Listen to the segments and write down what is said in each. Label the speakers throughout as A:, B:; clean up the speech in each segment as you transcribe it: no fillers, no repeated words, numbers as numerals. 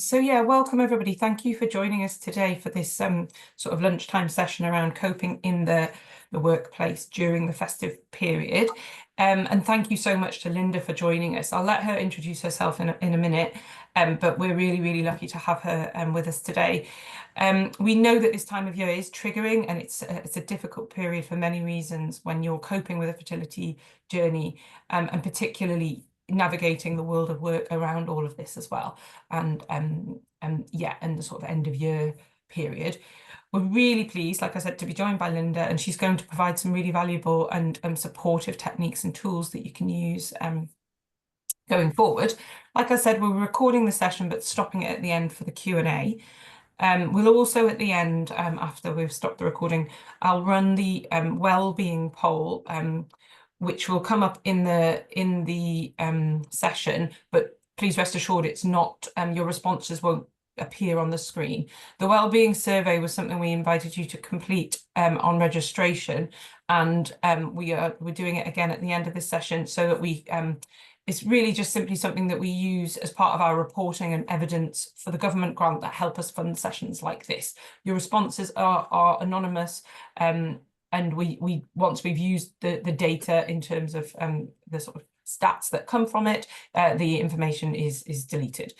A: So yeah, welcome everybody. Thank you for joining us today for this sort of lunchtime session around coping in the workplace during the festive period. And thank you so much to Linda for joining us. I'll let her introduce herself in a minute, but we're really lucky to have her with us today. We know that this time of year is triggering, and it's a difficult period for many reasons when you're coping with a fertility journey, and particularly navigating the world of work around all of this as well, and the sort of end of year period. We're really pleased, like I said, to be joined by Linda, and she's going to provide some really valuable and supportive techniques and tools that you can use going forward. Like I said, we're recording the session but stopping it at the end for the Q&A. We'll also at the end, after we've stopped the recording, I'll run the well-being poll, which will come up in the session, but please rest assured it's not, your responses won't appear on the screen. The wellbeing survey was something we invited you to complete on registration, and we're doing it again at the end of this session so that we it's really just simply something that we use as part of our reporting and evidence for the government grant that help us fund sessions like this. Your responses are anonymous, and we once we've used the data in terms of the sort of stats that come from it, the information is deleted.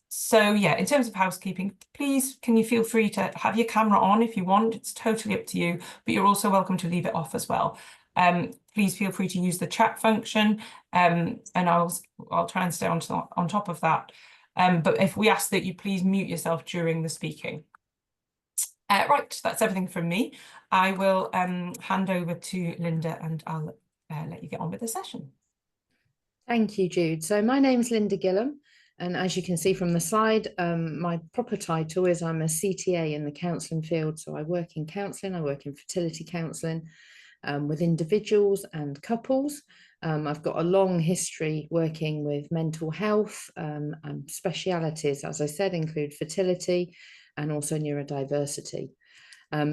A: So yeah, in terms of housekeeping, please can you feel free to have your camera on if you want. It's totally up to you, but you're also welcome to leave it off as well. Please feel free to use the chat function, and I'll try and stay on top of that. But if we ask that you please mute yourself during the speaking. Right, that's everything from me. I will hand over to Linda, and I'll let you get on with the session.
B: Thank you, Jude. So my name's Linda Gillham, and as you can see from the slide, my proper title is I'm a CTA in the counselling field. So I work in counselling, I work in fertility counselling with individuals and couples. I've got a long history working with mental health, and specialities, as I said, include fertility and also neurodiversity.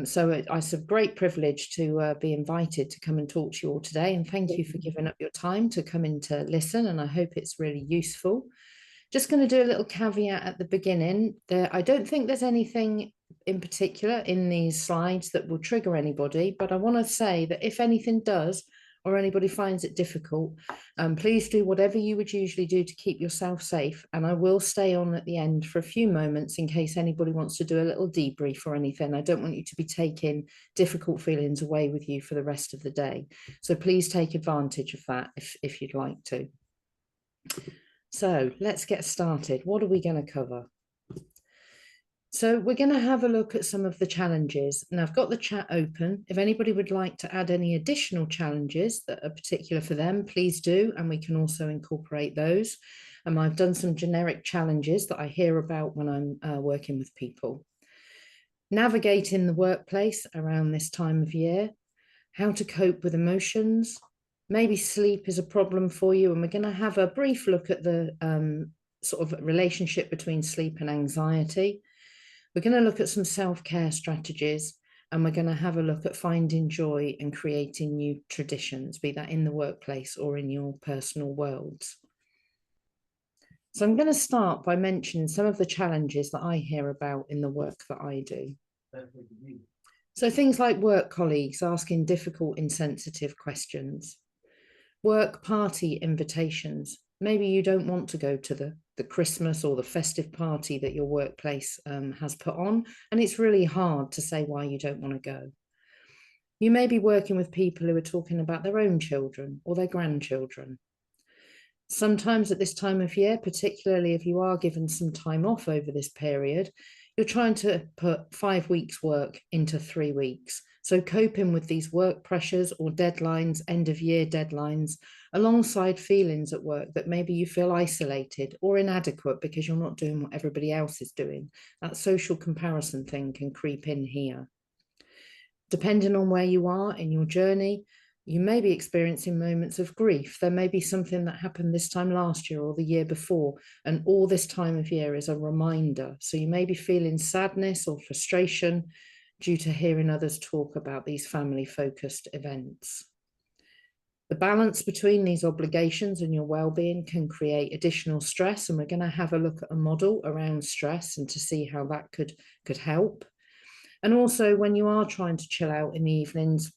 B: So it's a great privilege to be invited to come and talk to you all today, and thank you for giving up your time to come in to listen, and I hope it's really useful. Just going to do a little caveat at the beginning. I don't think there's anything in particular in these slides that will trigger anybody, but I want to say that if anything does, or anybody finds it difficult, please do whatever you would usually do to keep yourself safe. And I will stay on at the end for a few moments in case anybody wants to do a little debrief or anything. I don't want you to be taking difficult feelings away with you for the rest of the day. So please take advantage of that if you'd like to. So let's get started. What are we going to cover? So we're going to have a look at some of the challenges. Now I've got the chat open. If anybody would like to add any additional challenges that are particular for them, please do, and we can also incorporate those. I've done some generic challenges that I hear about when I'm working with people. Navigating the workplace around this time of year, how to cope with emotions, maybe sleep is a problem for you, and we're going to have a brief look at the sort of relationship between sleep and anxiety. We're going to look at some self-care strategies, and we're going to have a look at finding joy and creating new traditions, be that in the workplace or in your personal worlds. So I'm going to start by mentioning some of the challenges that I hear about in the work that I do. So things like work colleagues asking difficult, insensitive questions, work party invitations. Maybe you don't want to go to the Christmas or the festive party that your workplace has put on, and it's really hard to say why you don't want to go. You may be working with people who are talking about their own children or their grandchildren. Sometimes at this time of year, particularly if you are given some time off over this period, you're trying to put 5 weeks work into 3 weeks. So coping with these work pressures or deadlines, end of year deadlines, alongside feelings at work that maybe you feel isolated or inadequate because you're not doing what everybody else is doing. That social comparison thing can creep in here. Depending on where you are in your journey, you may be experiencing moments of grief. There may be something that happened this time last year or the year before, and all this time of year is a reminder. So you may be feeling sadness or frustration due to hearing others talk about these family-focused events. The balance between these obligations and your well-being can create additional stress, and we're going to have a look at a model around stress and to see how that could help. And also, when you are trying to chill out in the evenings,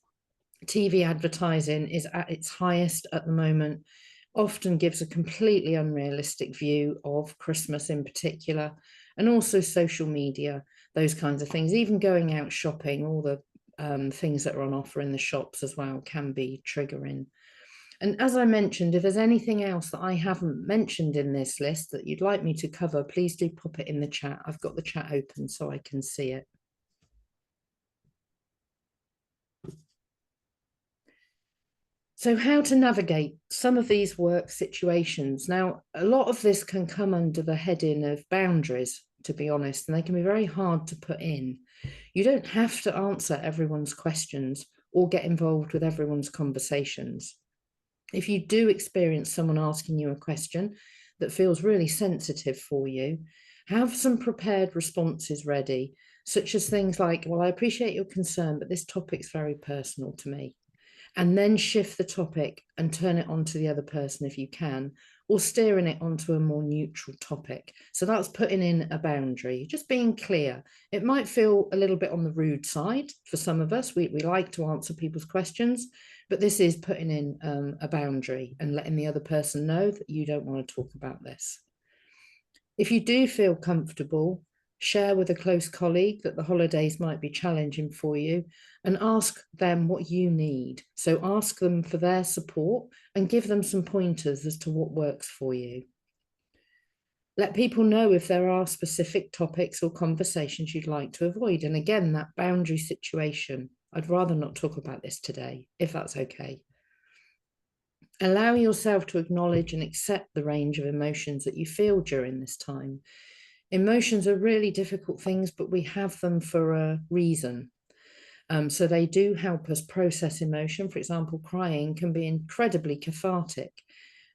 B: TV advertising is at its highest at the moment, often gives a completely unrealistic view of Christmas in particular, and also social media, those kinds of things. Even going out shopping, all the things that are on offer in the shops as well can be triggering. And as I mentioned, if there's anything else that I haven't mentioned in this list that you'd like me to cover, please do pop it in the chat. I've got the chat open so I can see it. So how to navigate some of these work situations. Now, a lot of this can come under the heading of boundaries, to be honest, and they can be very hard to put in. You don't have to answer everyone's questions or get involved with everyone's conversations. If you do experience someone asking you a question that feels really sensitive for you, have some prepared responses ready, such as things like, well, I appreciate your concern, but this topic's very personal to me. And then shift the topic and turn it on to the other person if you can, or steering it onto a more neutral topic. So that's putting in a boundary, just being clear. It might feel a little bit on the rude side for some of us. We like to answer people's questions, but this is putting in a boundary and letting the other person know that you don't want to talk about this. If you do feel comfortable, share with a close colleague that the holidays might be challenging for you and ask them what you need. So ask them for their support and give them some pointers as to what works for you. Let people know if there are specific topics or conversations you'd like to avoid. And again, that boundary situation, I'd rather not talk about this today, if that's okay. Allow yourself to acknowledge and accept the range of emotions that you feel during this time. Emotions are really difficult things, but we have them for a reason. So they do help us process emotion. For example, crying can be incredibly cathartic.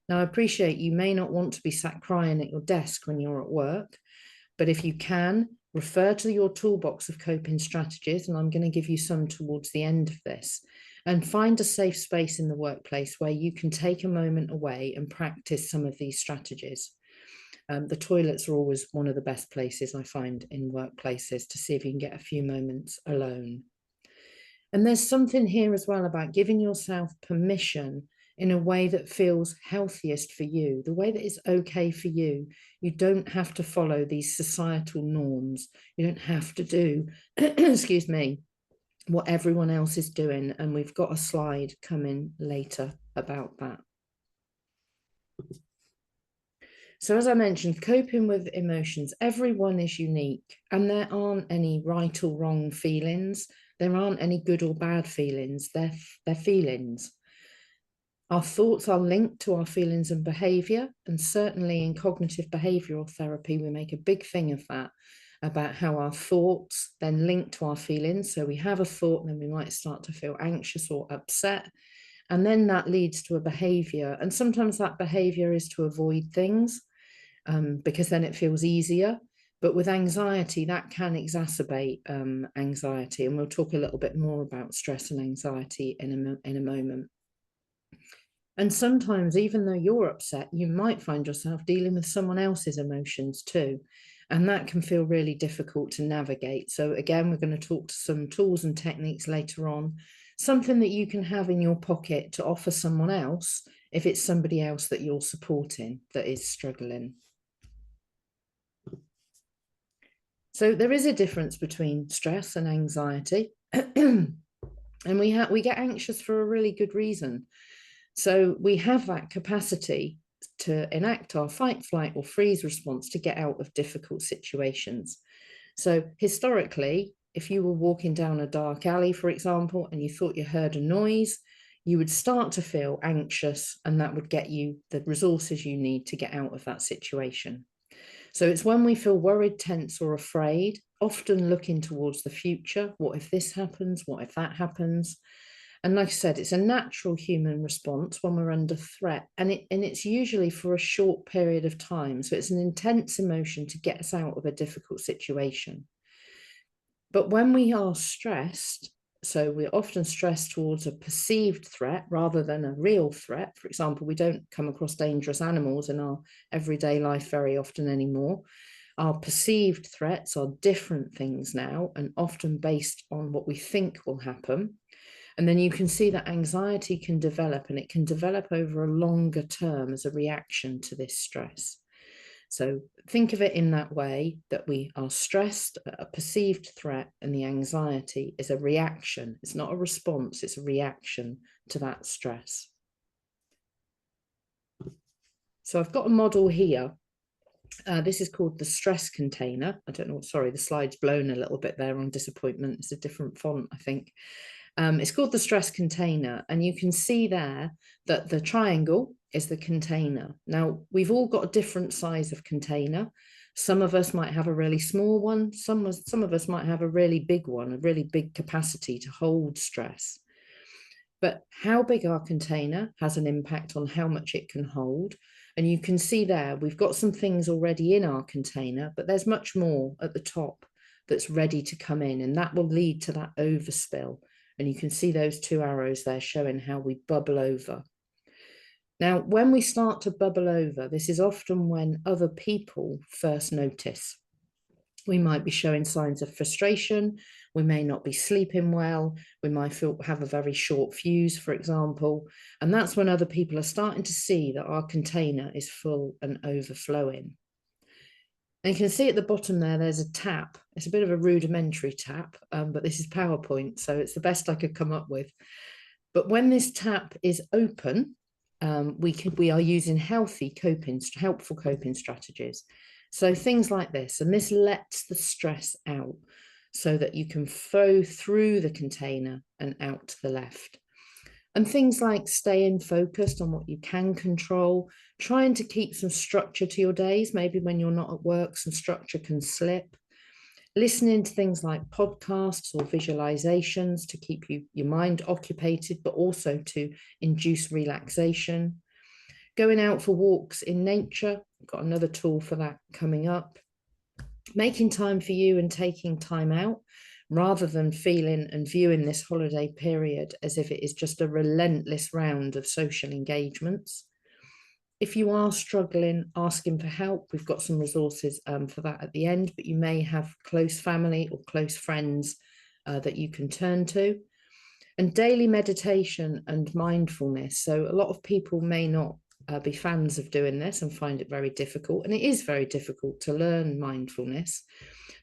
B: Now, I appreciate you may not want to be sat crying at your desk when you're at work, but if you can, refer to your toolbox of coping strategies, and I'm going to give you some towards the end of this, and find a safe space in the workplace where you can take a moment away and practice some of these strategies. The toilets are always one of the best places I find in workplaces to see if you can get a few moments alone. And there's something here as well about giving yourself permission in a way that feels healthiest for you, the way that is okay for you. You don't have to follow these societal norms. You don't have to do, excuse me, what everyone else is doing. And we've got a slide coming later about that. So as I mentioned, coping with emotions, everyone is unique and there aren't any right or wrong feelings. There aren't any good or bad feelings. They're feelings. Our thoughts are linked to our feelings and behavior. And certainly in cognitive behavioral therapy, we make a big thing of that, about how our thoughts then link to our feelings. So we have a thought and then we might start to feel anxious or upset. And then that leads to a behavior. And sometimes that behavior is to avoid things. Because then it feels easier. But with anxiety, that can exacerbate anxiety. And we'll talk a little bit more about stress and anxiety in a moment. And sometimes, even though you're upset, you might find yourself dealing with someone else's emotions too. And that can feel really difficult to navigate. So again, we're going to talk to some tools and techniques later on, something that you can have in your pocket to offer someone else if it's somebody else that you're supporting that is struggling. So there is a difference between stress and anxiety, and we get anxious for a really good reason. So we have that capacity to enact our fight, flight, or freeze response to get out of difficult situations. So historically, if you were walking down a dark alley, for example, and you thought you heard a noise, you would start to feel anxious, and that would get you the resources you need to get out of that situation. So it's when we feel worried, tense, or afraid, often looking towards the future. What if this happens? What if that happens? And like I said, it's a natural human response when we're under threat. And it's usually for a short period of time. So it's an intense emotion to get us out of a difficult situation. But when we are stressed, So we're often stressed towards a perceived threat rather than a real threat. For example, we don't come across dangerous animals in our everyday life very often anymore. Our perceived threats are different things now, and often based on what we think will happen. And then you can see that anxiety can develop, and it can develop over a longer term as a reaction to this stress. So think of it in that way, that we are stressed at a perceived threat, and the anxiety is a reaction. It's not a response, it's a reaction to that stress. So I've got a model here. This is called the stress container. I don't know, sorry, the slide's blown a little bit there on disappointment. It's a different font, I think. It's called the stress container, and you can see there that the triangle is the container. Now, we've all got a different size of container. Some of us might have a really small one. Some of us might have a really big one, a really big capacity to hold stress. But how big our container has an impact on how much it can hold. And you can see there, we've got some things already in our container, but there's much more at the top that's ready to come in, and that will lead to that overspill. And you can see those two arrows there showing how we bubble over. Now, when we start to bubble over, this is often when other people first notice. We might be showing signs of frustration. We may not be sleeping well. We might have a very short fuse, for example. And that's when other people are starting to see that our container is full and overflowing. And you can see at the bottom there, there's a tap. It's a bit of a rudimentary tap, but this is PowerPoint, so it's the best I could come up with. But when this tap is open, we are using helpful coping strategies. So things like this, and this lets the stress out so that you can flow through the container and out to the left. And things like staying focused on what you can control, trying to keep some structure to your days. Maybe when you're not at work, some structure can slip. Listening to things like podcasts or visualizations to keep your mind occupied, but also to induce relaxation. Going out for walks in nature, I've got another tool for that coming up. Making time for you and taking time out, rather than feeling and viewing this holiday period as if it is just a relentless round of social engagements. If you are struggling, asking for help, we've got some resources for that at the end, but you may have close family or close friends that you can turn to. And daily meditation and mindfulness. So a lot of people may not be fans of doing this and find it very difficult. And it is very difficult to learn mindfulness.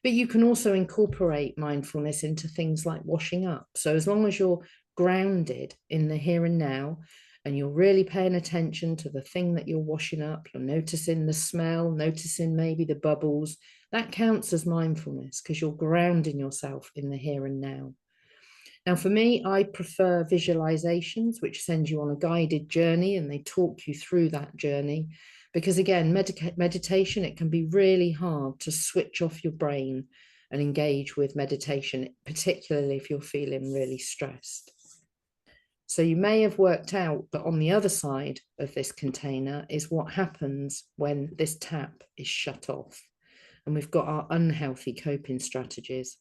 B: But you can also incorporate mindfulness into things like washing up. So as long as you're grounded in the here and now, and you're really paying attention to the thing that you're washing up, you're noticing the smell, noticing maybe the bubbles, that counts as mindfulness because you're grounding yourself in the here and now. Now, for me, I prefer visualizations, which send you on a guided journey and they talk you through that journey. Because again, meditation, it can be really hard to switch off your brain and engage with meditation, particularly if you're feeling really stressed. So you may have worked out that on the other side of this container is what happens when this tap is shut off. And we've got our unhealthy coping strategies.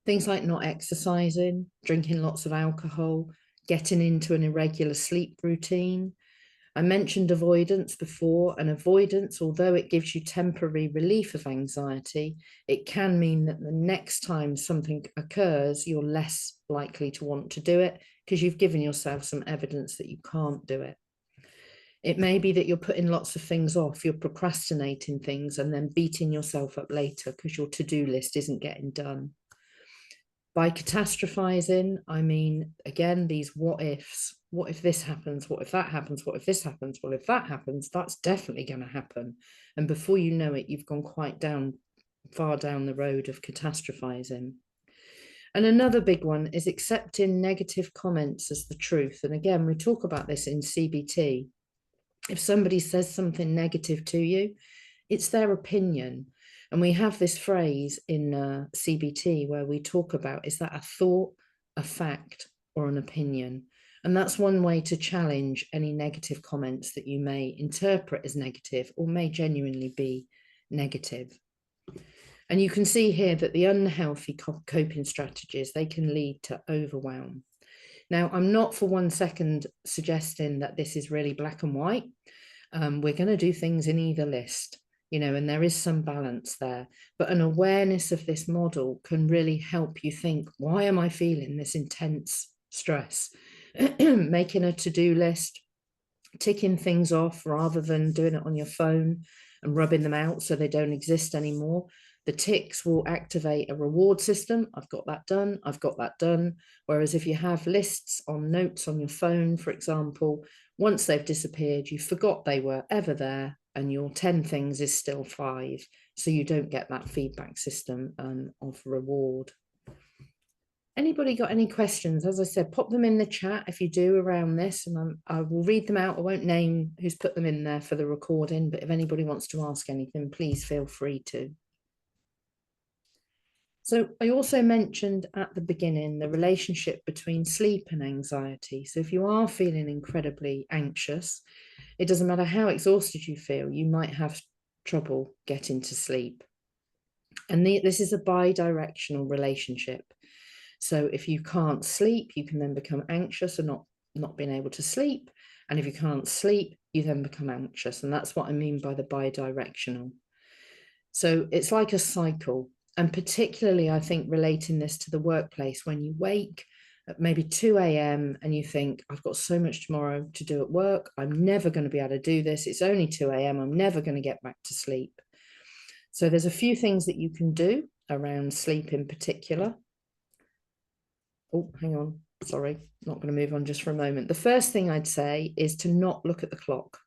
B: Things like not exercising, drinking lots of alcohol, getting into an irregular sleep routine. I mentioned avoidance before, and avoidance, although it gives you temporary relief of anxiety, it can mean that the next time something occurs, you're less likely to want to do it because you've given yourself some evidence that you can't do it. It may be that you're putting lots of things off, you're procrastinating things and then beating yourself up later because your to-do list isn't getting done. By catastrophizing, I mean, again, these what ifs. What if this happens? What if that happens? What if this happens? Well, if that happens, that's definitely going to happen. And before you know it, you've gone quite far down the road of catastrophizing. And another big one is accepting negative comments as the truth. And again, we talk about this in CBT. If somebody says something negative to you, it's their opinion. And we have this phrase in CBT where we talk about, is that a thought, a fact, or an opinion? And that's one way to challenge any negative comments that you may interpret as negative or may genuinely be negative. And you can see here that the unhealthy coping strategies, they can lead to overwhelm. Now, I'm not for 1 second suggesting that this is really black and white. We're going to do things in either list, you know, and there is some balance there. But an awareness of this model can really help you think, why am I feeling this intense stress? Making a to-do list, ticking things off rather than doing it on your phone and rubbing them out so they don't exist anymore. The ticks will activate a reward system. I've got that done. I've got that done. Whereas if you have lists on notes on your phone, for example, once they've disappeared, you forgot they were ever there, and your 10 things is still 5. So you don't get that feedback system of reward. Anybody got any questions? As I said, pop them in the chat if you do around this, and I will read them out. I won't name who's put them in there for the recording, but if anybody wants to ask anything, please feel free to. So I also mentioned at the beginning the relationship between sleep and anxiety. So if you are feeling incredibly anxious, it doesn't matter how exhausted you feel, you might have trouble getting to sleep. And this is a bi-directional relationship. So if you can't sleep, you can then become anxious and not being able to sleep. And if you can't sleep, you then become anxious. And that's what I mean by the bi-directional. So it's like a cycle. And particularly, I think, relating this to the workplace, when you wake at maybe 2 a.m. and you think, I've got so much tomorrow to do at work, I'm never going to be able to do this. It's only 2 a.m. I'm never going to get back to sleep. So there's a few things that you can do around sleep in particular. Oh, hang on. Sorry, not going to move on just for a moment. The first thing I'd say is to not look at the clock.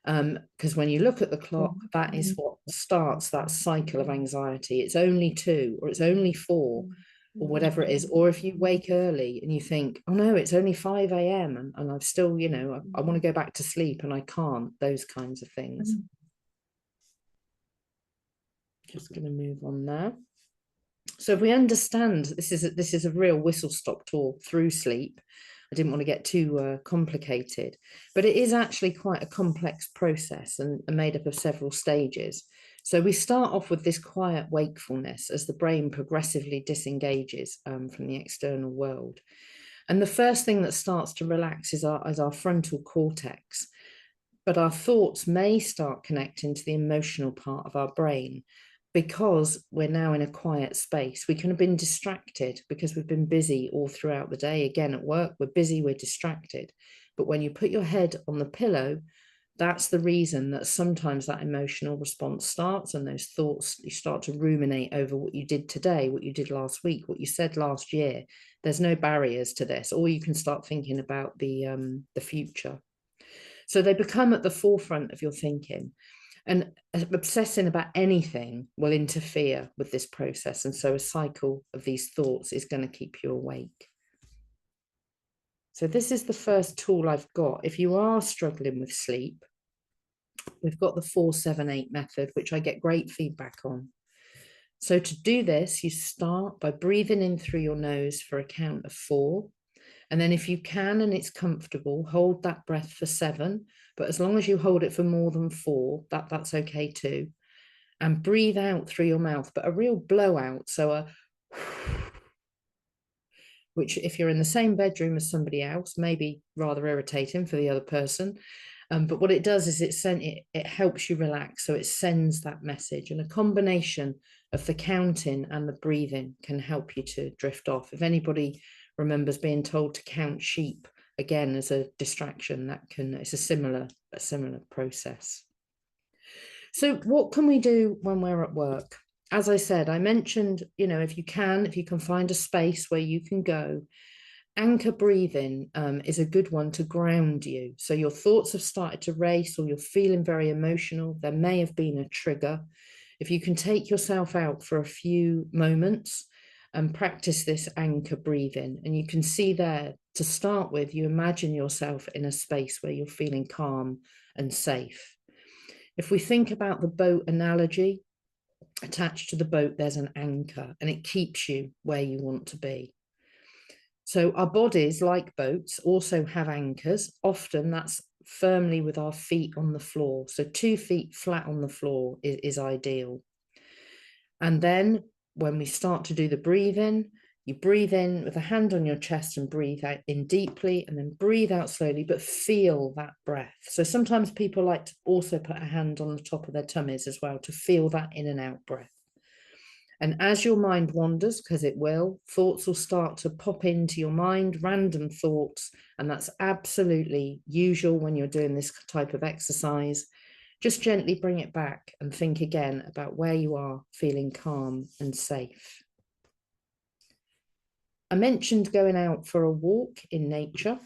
B: Because when you look at the clock, that is what starts that cycle of anxiety. It's only 2 or it's only 4 or whatever it is. Or if you wake early and you think, oh no, it's only 5 a.m. and I've still, you know, I want to go back to sleep and I can't, those kinds of things. Just going to move on now. So if we understand this is a real whistle-stop tour through sleep. I didn't want to get too complicated, but it is actually quite a complex process and made up of several stages. So we start off with this quiet wakefulness as the brain progressively disengages from the external world. And the first thing that starts to relax is our frontal cortex. But our thoughts may start connecting to the emotional part of our brain, because we're now in a quiet space. We can have been distracted because we've been busy all throughout the day. Again, at work, we're busy, we're distracted. But when you put your head on the pillow, that's the reason that sometimes that emotional response starts, and those thoughts, you start to ruminate over what you did today, what you did last week, what you said last year. There's no barriers to this, or you can start thinking about the future. So they become at the forefront of your thinking. And obsessing about anything will interfere with this process. And so a cycle of these thoughts is going to keep you awake. So this is the first tool I've got. If you are struggling with sleep, we've got the 4-7-8 method, which I get great feedback on. So to do this, you start by breathing in through your nose for a count of 4. And then if you can and it's comfortable, hold that breath for 7. But as long as you hold it for more than 4, that's okay too. And breathe out through your mouth, but a real blowout. So a which, if you're in the same bedroom as somebody else, may be rather irritating for the other person. But what it does is it helps you relax. So it sends that message, and a combination of the counting and the breathing can help you to drift off. If anybody remembers being told to count sheep, again, as a distraction, it's a similar process. So what can we do when we're at work? As I said, I mentioned, you know, if you can find a space where you can go, anchor breathing is a good one to ground you. So your thoughts have started to race, or you're feeling very emotional. There may have been a trigger. If you can take yourself out for a few moments and practice this anchor breathing, and you can see there, to start with, you imagine yourself in a space where you're feeling calm and safe. If we think about the boat analogy, attached to the boat there's an anchor, and it keeps you where you want to be. So our bodies, like boats, also have anchors. Often that's firmly with our feet on the floor. So 2 feet flat on the floor is ideal. And then when we start to do the breathing, you breathe in with a hand on your chest and breathe out in deeply, and then breathe out slowly, but feel that breath. So sometimes people like to also put a hand on the top of their tummies as well to feel that in and out breath. And as your mind wanders, because it will, thoughts will start to pop into your mind, random thoughts, and that's absolutely usual when you're doing this type of exercise. Just gently bring it back and think again about where you are feeling calm and safe. I mentioned going out for a walk in nature,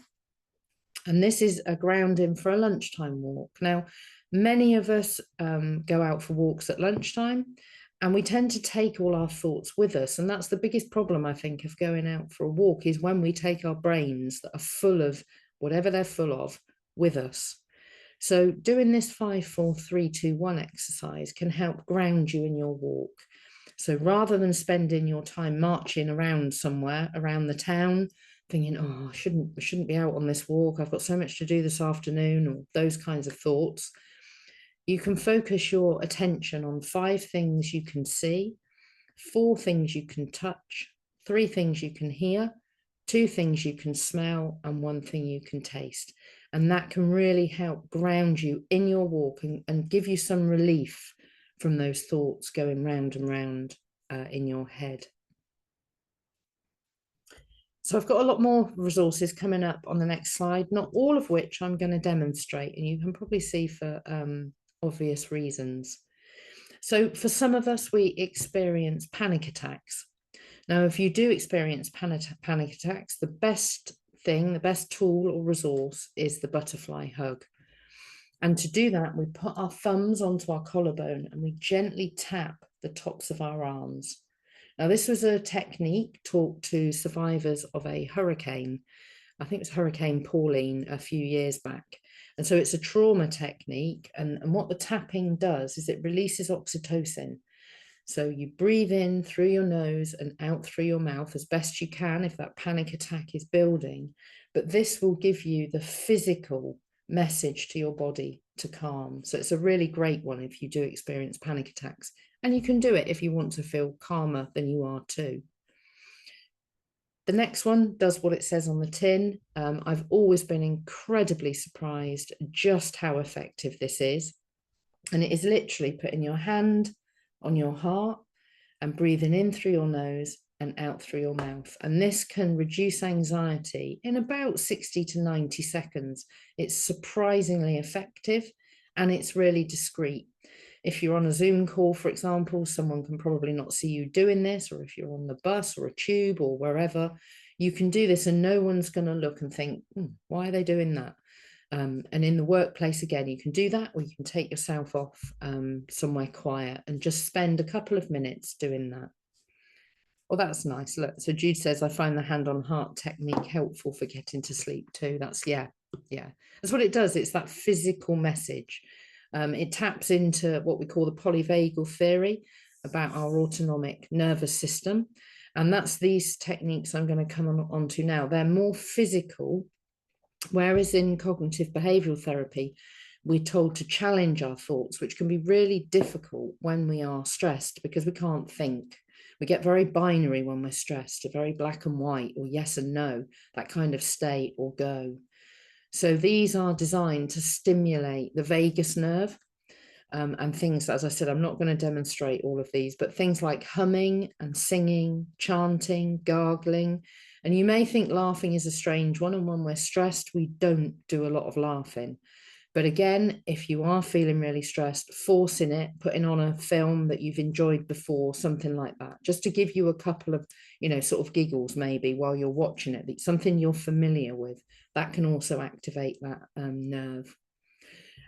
B: and this is a grounding for a lunchtime walk. Now, many of us go out for walks at lunchtime, and we tend to take all our thoughts with us. And that's the biggest problem, I think, of going out for a walk, is when we take our brains that are full of whatever they're full of with us. So doing this 5, 4, 3, 2, 1 exercise can help ground you in your walk. So rather than spending your time marching around somewhere around the town, thinking, oh, I shouldn't be out on this walk, I've got so much to do this afternoon, or those kinds of thoughts, you can focus your attention on 5 things you can see, 4 things you can touch, 3 things you can hear, 2 things you can smell, and 1 thing you can taste. And that can really help ground you in your walk and give you some relief from those thoughts going round and round in your head. So I've got a lot more resources coming up on the next slide, not all of which I'm going to demonstrate, and you can probably see for obvious reasons. So for some of us, we experience panic attacks. Now, if you do experience panic attacks, the best thing, the best tool or resource is the butterfly hug. And to do that, we put our thumbs onto our collarbone and we gently tap the tops of our arms. Now, this was a technique taught to survivors of a hurricane. I think it was Hurricane Pauline a few years back. And so it's a trauma technique. And what the tapping does is it releases oxytocin. So you breathe in through your nose and out through your mouth as best you can if that panic attack is building. But this will give you the physical message to your body to calm. So it's a really great one if you do experience panic attacks. And you can do it if you want to feel calmer than you are too. The next one does what it says on the tin. I've always been incredibly surprised just how effective this is. And it is literally putting your hand on your heart and breathing in through your nose and out through your mouth. And this can reduce anxiety in about 60 to 90 seconds. It's surprisingly effective and it's really discreet. If you're on a Zoom call, for example, someone can probably not see you doing this, or if you're on the bus or a tube or wherever, you can do this and no one's going to look and think, why are they doing that? And in the workplace, again, you can do that, or you can take yourself off somewhere quiet and just spend a couple of minutes doing that. Well, that's nice. Look, so Jude says, I find the hand on heart technique helpful for getting to sleep too. That's, yeah. That's what it does. It's that physical message. It taps into what we call the polyvagal theory about our autonomic nervous system. And that's these techniques I'm going to come on to now. They're more physical, whereas in cognitive behavioral therapy, we're told to challenge our thoughts, which can be really difficult when we are stressed because we can't think. We get very binary when we're stressed, very black and white, or yes and no, that kind of stay or go. So these are designed to stimulate the vagus nerve and things, as I said, I'm not going to demonstrate all of these, but things like humming and singing, chanting, gargling. And you may think laughing is a strange one, and when we're stressed, we don't do a lot of laughing. But again, if you are feeling really stressed, forcing it, putting on a film that you've enjoyed before, something like that, just to give you a couple of, sort of giggles maybe while you're watching it, something you're familiar with, that can also activate that nerve.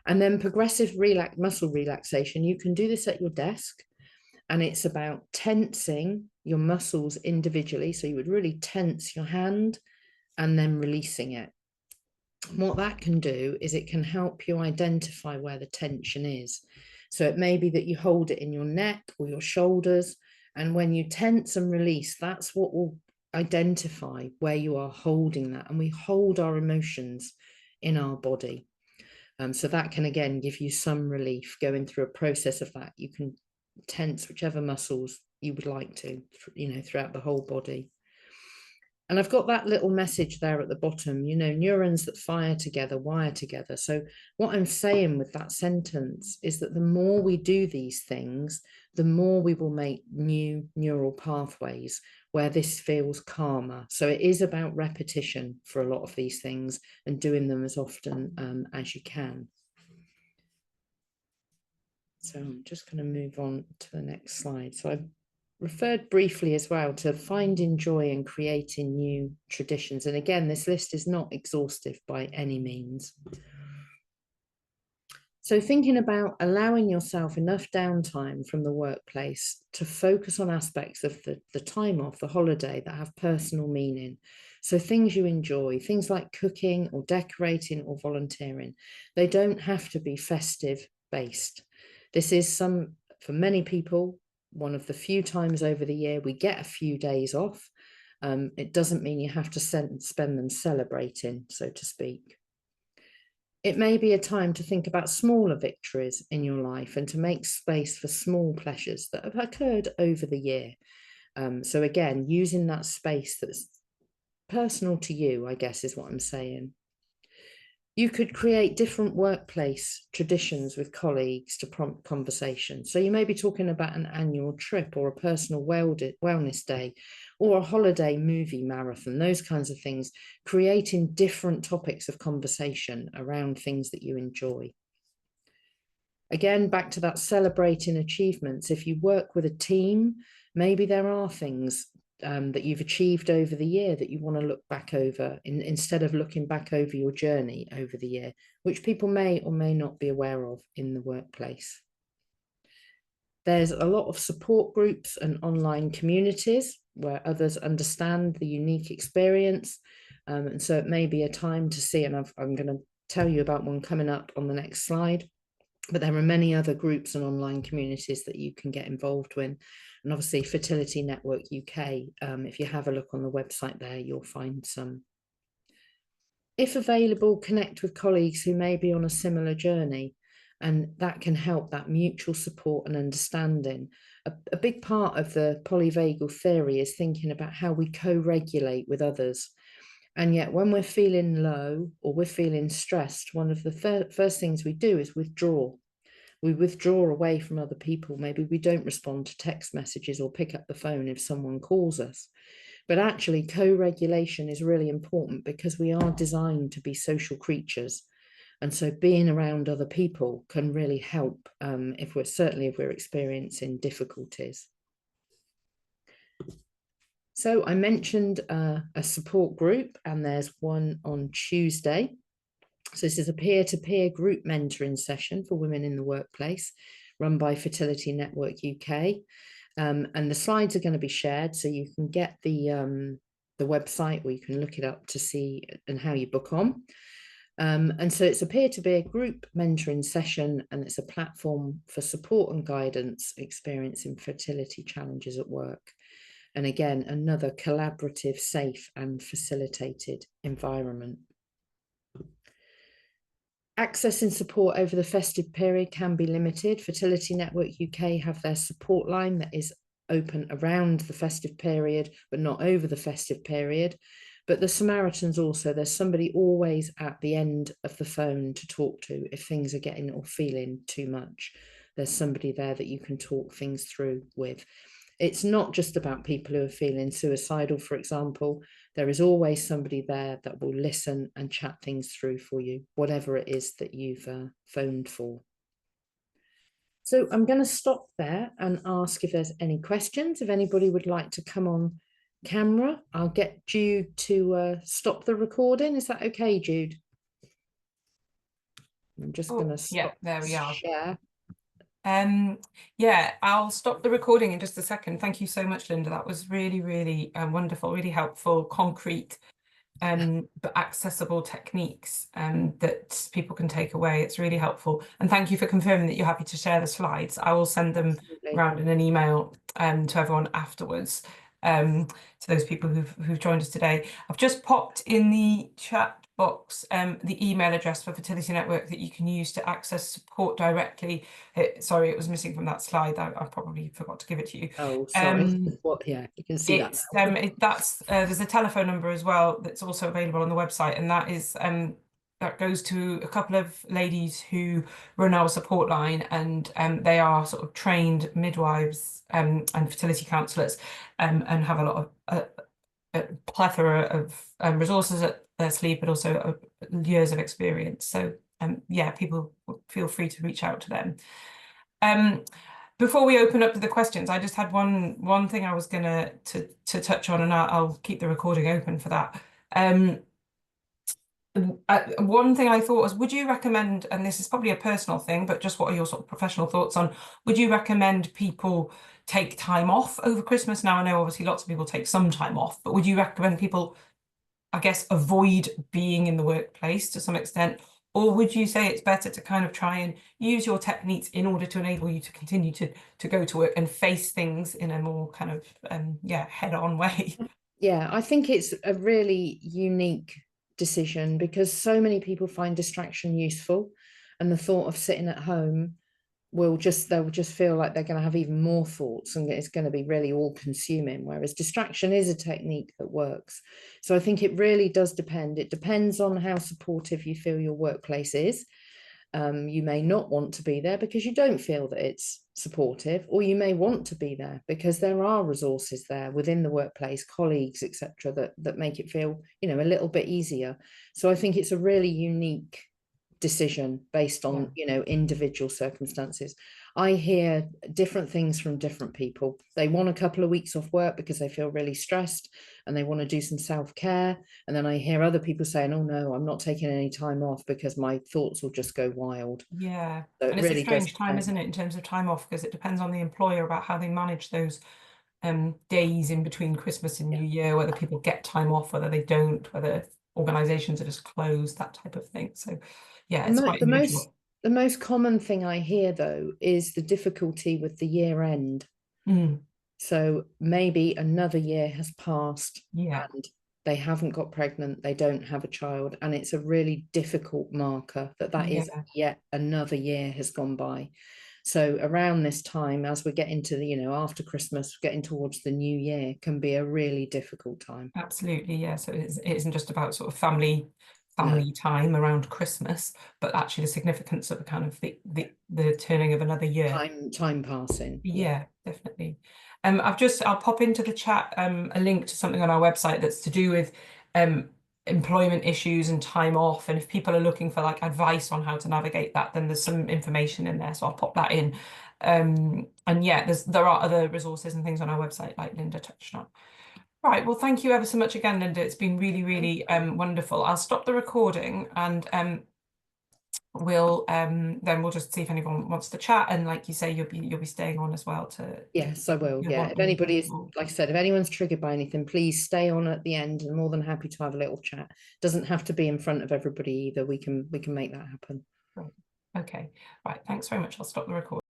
B: And then progressive muscle relaxation, you can do this at your desk, and it's about tensing your muscles individually. So you would really tense your hand and then releasing it. What that can do is it can help you identify where the tension is. So it may be that you hold it in your neck or your shoulders, and when you tense and release, that's what will identify where you are holding that. And we hold our emotions in our body. So that can, again, give you some relief going through a process of that. You can tense whichever muscles you would like to, throughout the whole body. And I've got that little message there at the bottom, neurons that fire together, wire together. So what I'm saying with that sentence is that the more we do these things, the more we will make new neural pathways where this feels calmer. So it is about repetition for a lot of these things and doing them as often as you can. So I'm just going to move on to the next slide. So I've referred briefly as well to finding joy and creating new traditions. And again, this list is not exhaustive by any means. So thinking about allowing yourself enough downtime from the workplace to focus on aspects of the time off, the holiday, that have personal meaning. So things you enjoy, things like cooking or decorating or volunteering, they don't have to be festive based. This is for many people, one of the few times over the year we get a few days off. It doesn't mean you have to spend them celebrating, so to speak. It may be a time to think about smaller victories in your life and to make space for small pleasures that have occurred over the year. So again, using that space that's personal to you, I guess, is what I'm saying. You could create different workplace traditions with colleagues to prompt conversation. So you may be talking about an annual trip or a personal wellness day or a holiday movie marathon, those kinds of things, creating different topics of conversation around things that you enjoy. Again, back to that celebrating achievements. If you work with a team, maybe there are things that you've achieved over the year that you want to look back over instead of looking back over your journey over the year, which people may or may not be aware of in the workplace. There's a lot of support groups and online communities where others understand the unique experience. And so it may be a time to see, and I'm going to tell you about one coming up on the next slide. But there are many other groups and online communities that you can get involved with. And obviously Fertility Network UK, if you have a look on the website there, you'll find some. If available, connect with colleagues who may be on a similar journey, and that can help that mutual support and understanding. A big part of the polyvagal theory is thinking about how we co-regulate with others. And yet when we're feeling low or we're feeling stressed, one of the first things we do is withdraw. We withdraw away from other people. Maybe we don't respond to text messages or pick up the phone if someone calls us. But actually co-regulation is really important because we are designed to be social creatures. And so being around other people can really help if we're experiencing difficulties. So I mentioned a support group, and there's one on Tuesday. So this is a peer-to-peer group mentoring session for women in the workplace run by Fertility Network UK. And the slides are going to be shared, so you can get the website, or you can look it up to see and how you book on. And so it's a peer-to-peer group mentoring session, and it's a platform for support and guidance experiencing fertility challenges at work. And again, another collaborative, safe and facilitated environment. Access and support over the festive period can be limited. Fertility Network UK have their support line that is open around the festive period, but not over the festive period. But the Samaritans also, there's somebody always at the end of the phone to talk to if things are getting or feeling too much. There's somebody there that you can talk things through with. It's not just about people who are feeling suicidal, for example. There is always somebody there that will listen and chat things through for you, whatever it is that you've phoned for. So I'm going to stop there and ask if there's any questions. If anybody would like to come on camera, I'll get Jude to stop the recording. Is that okay, Jude? I'm just going to stop.
A: Yeah, there we are.
B: Share.
A: Yeah, I'll stop the recording in just a second. Thank you so much, Linda. That was really, really wonderful, really helpful, concrete, but accessible techniques that people can take away. It's really helpful. And thank you for confirming that you're happy to share the slides. I will send them around in an email to everyone afterwards, to those people who've joined us today. I've just popped in the chat box the email address for Fertility Network that you can use to access support directly. Sorry, it was missing from that slide. I probably forgot to give it to you.
B: Oh, sorry. Yeah, you can see that now.
A: There's a telephone number as well that's also available on the website, and that is that goes to a couple of ladies who run our support line, and they are sort of trained midwives and fertility counsellors, and have a lot of a plethora of resources at their sleeve, but also years of experience. So yeah, people feel free to reach out to them. Before we open up to the questions, I just had one thing I was gonna to touch on, and I'll keep the recording open for that. One thing I thought was, would you recommend, and this is probably a personal thing, but just what are your sort of professional thoughts on, would you recommend people take time off over Christmas? Now, I know obviously lots of people take some time off, but would you recommend people, I guess, avoid being in the workplace to some extent? Or would you say it's better to kind of try and use your techniques in order to enable you to continue to go to work and face things in a more kind of, yeah, head-on way?
B: Yeah, I think it's a really unique decision because so many people find distraction useful, and the thought of sitting at home they'll just feel like they're going to have even more thoughts, and it's going to be really all consuming, whereas distraction is a technique that works. So I think it really does depend. It depends on how supportive you feel your workplace is. You may not want to be there because you don't feel that it's supportive, or you may want to be there because there are resources there within the workplace, colleagues, etc., that make it feel, a little bit easier. So I think it's a really unique decision based on individual circumstances. I hear different things from different people. They want a couple of weeks off work because they feel really stressed and they want to do some self-care, and then I hear other people saying, oh no, I'm not taking any time off because my thoughts will just go wild.
A: Yeah,
B: so
A: and it's really a strange time, isn't it, in terms of time off, because it depends on the employer about how they manage those days in between Christmas and New Year, whether people get time off, whether they don't, whether organizations are just closed, that type of thing. So yeah, it's quite unusual.
B: The most common thing I hear though is the difficulty with the year end. So maybe another year has passed and they haven't got pregnant, they don't have a child, and it's a really difficult marker that is yet another year has gone by. So around this time, as we get into the, after Christmas, getting towards the new year, can be a really difficult time.
A: Absolutely, yeah. So it isn't just about sort of family time around Christmas, but actually the significance of the kind of the turning of another year.
B: Time passing.
A: Yeah, definitely. I'll pop into the chat a link to something on our website that's to do with employment issues and time off, and if people are looking for like advice on how to navigate that, then there's some information in there, so I'll pop that in. And yeah, there are other resources and things on our website like Linda touched on. Right, well, thank you ever so much again, Linda. It's been really, really wonderful. I'll stop the recording, and we'll just see if anyone wants to chat, and like you say, you'll be staying on as well to
B: yes, I will. Yeah, if anybody is, like I said, if anyone's triggered by anything, please stay on at the end, and more than happy to have a little chat. Doesn't have to be in front of everybody either. We can make that happen.
A: Right. Okay, right, thanks very much. I'll stop the recording.